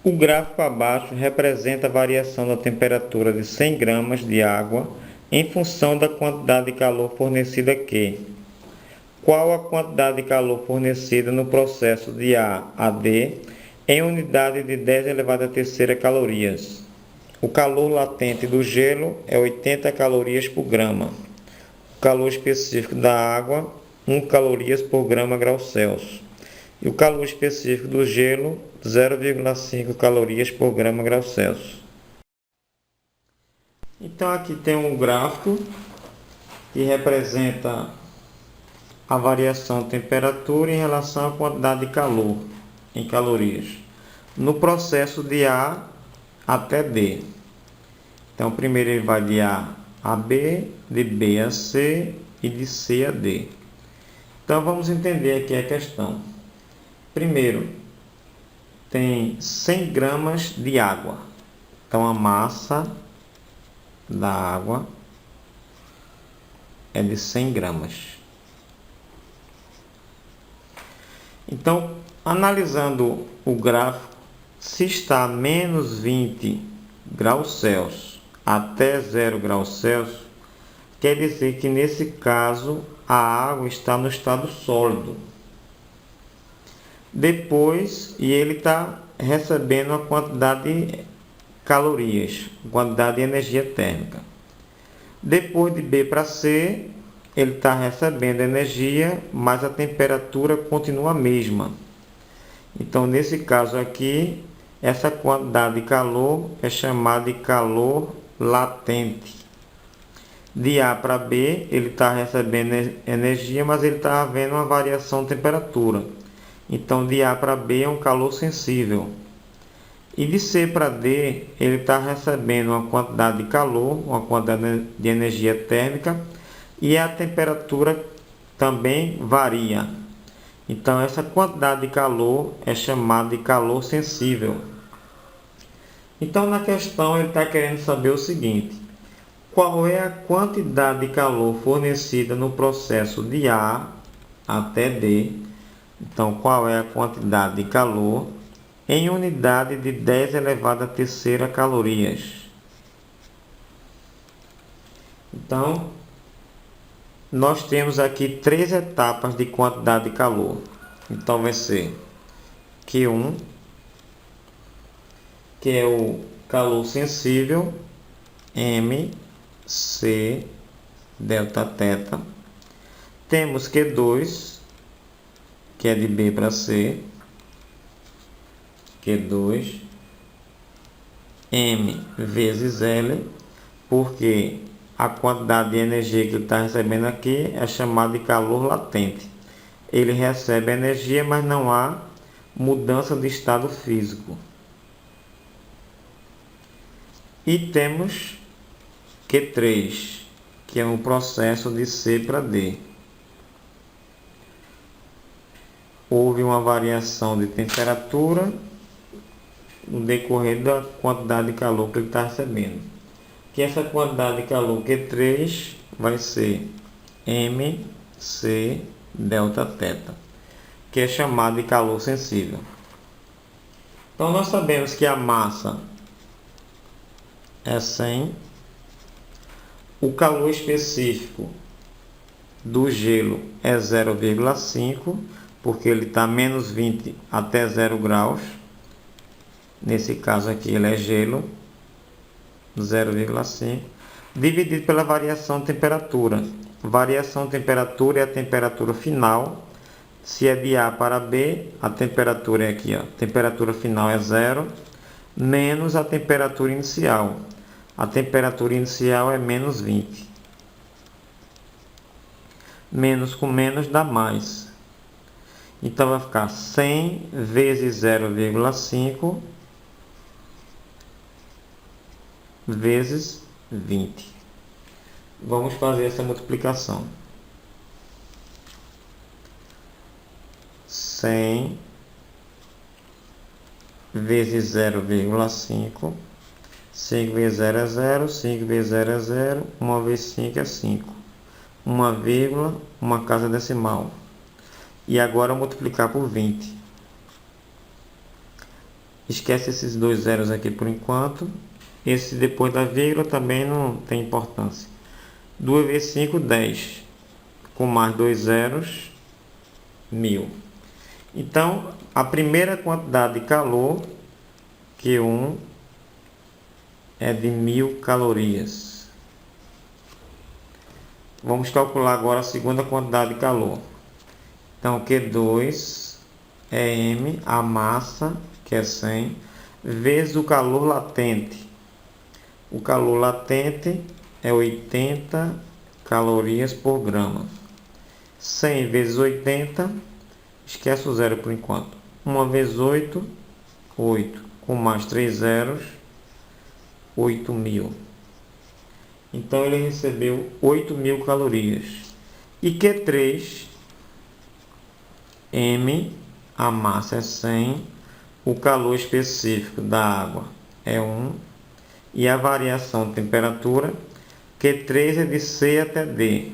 O gráfico abaixo representa a variação da temperatura de 100 gramas de água em função da quantidade de calor fornecida aqui. Qual a quantidade de calor fornecida no processo de A a D em unidade de 10 elevado à terceira calorias? O calor latente do gelo é 80 calorias por grama. O calor específico da água, 1 calorias por grama grau Celsius. E o calor específico do gelo, 0,5 calorias por grama grau Celsius. Então aqui tem um gráfico que representa a variação de temperatura em relação à quantidade de calor em calorias no processo de A até D. Então primeiro ele vai de A a B, de B a C e de C a D. Então vamos entender aqui a questão. Primeiro, tem 100 gramas de água. Então a massa da água é de 100 gramas. Então, analisando o gráfico, se está a menos 20 graus Celsius até 0 graus Celsius, quer dizer que nesse caso a água está no estado sólido. Depois, ele está recebendo a quantidade de calorias, quantidade de energia térmica. Depois de B para C, ele está recebendo energia, mas a temperatura continua a mesma. Então, nesse caso aqui, essa quantidade de calor é chamada de calor latente. De A para B, ele está recebendo energia, mas ele está havendo uma variação de temperatura. Então, de A para B é um calor sensível. E de C para D, ele está recebendo uma quantidade de calor, uma quantidade de energia térmica, e a temperatura também varia. Então, essa quantidade de calor é chamada de calor sensível. Então, na questão, ele está querendo saber o seguinte: qual é a quantidade de calor fornecida no processo de A até D? Então, qual é a quantidade de calor em unidade de 10 elevado à terceira calorias? Então, nós temos aqui 3 etapas de quantidade de calor. Então, vai ser Q1, que é o calor sensível, M, C, delta θ. Temos Q2, que é de B para C, Q2, M vezes L, porque a quantidade de energia que ele está recebendo aqui é chamada de calor latente. Ele recebe energia, mas não há mudança de estado físico. E temos Q3, que é um processo de C para D. Houve uma variação de temperatura no decorrer da quantidade de calor que ele está recebendo. Que essa quantidade de calor Q3 vai ser MC delta θ, que é chamado de calor sensível. Então nós sabemos que a massa é 100, o calor específico do gelo é 0,5, porque ele está menos 20 até 0 graus. Nesse caso aqui ele é gelo, 0,5, dividido pela variação de temperatura. Variação de temperatura é a temperatura final. Se é de A para B, a temperatura é aqui, ó, temperatura final é 0, menos a temperatura inicial. A temperatura inicial é menos 20. Menos com menos dá mais. Então vai ficar 100 vezes 0,5 vezes 20. Vamos fazer essa multiplicação. 100 vezes 0,5. 5 vezes 0 é 0, 5 vezes 0 é 0, 1 vezes 5 é 5. Uma vírgula, uma casa decimal. E agora multiplicar por 20. Esquece esses dois zeros aqui por enquanto. Esse depois da vírgula também não tem importância. 2 vezes 5, 10. Com mais dois zeros, 1000. Então, a primeira quantidade de calor, Q1, é de 1000 calorias. Vamos calcular agora a segunda quantidade de calor. Então, Q2 é M, a massa, que é 100, vezes o calor latente. O calor latente é 80 calorias por grama. 100 vezes 80, esquece o zero por enquanto. 1 vezes 8, 8. Com mais 3 zeros, 8.000. Então ele recebeu 8.000 calorias. E Q3, M, a massa é 100, o calor específico da água é 1, e a variação de temperatura, Q3 é de C até D.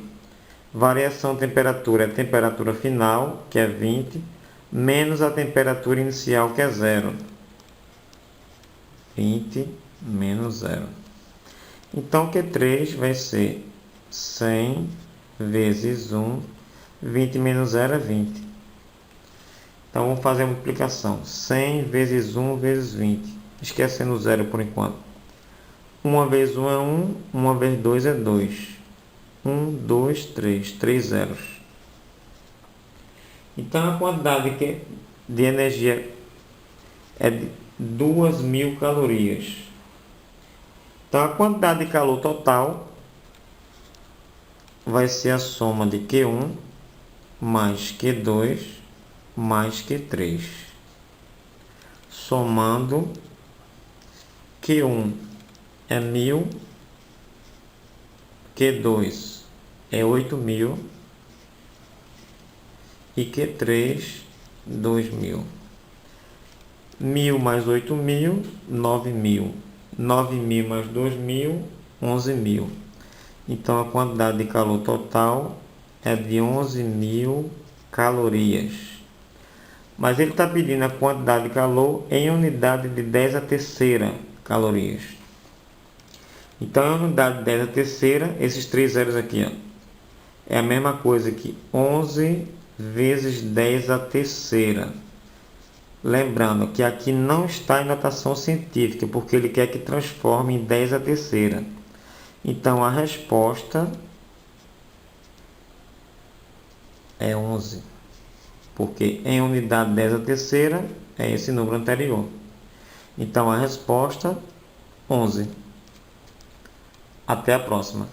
Variação de temperatura é a temperatura final, que é 20, menos a temperatura inicial, que é 0. 20 menos 0. Então, Q3 vai ser 100 vezes 1, 20 menos 0 é 20. Então, vamos fazer a multiplicação. 100 vezes 1 vezes 20. Esquecendo o 0 por enquanto. 1 vezes 1 é 1, 1 vezes 2 é 2. 1, 2, 3. 3 zeros. Então, a quantidade de energia é de 2.000 calorias. Então, a quantidade de calor total vai ser a soma de Q1 mais Q2 mais Q3. Somando, Q1 é 1000, Q2 é 8.000 e Q3 2.000. 1000 mais 8.000, 9.000. 9.000 mais 2.000, 11.000. Então, a quantidade de calor total é de 11.000 calorias. Mas ele está pedindo a quantidade de calor em unidade de 10 a terceira calorias. Então, em unidade de 10 a terceira, esses três zeros aqui, ó, é a mesma coisa que 11 vezes 10 a terceira. Lembrando que aqui não está em notação científica, porque ele quer que transforme em 10 a terceira. Então, a resposta é 11. Porque em unidade 10 a terceira é esse número anterior. Então, a resposta 11. Até a próxima.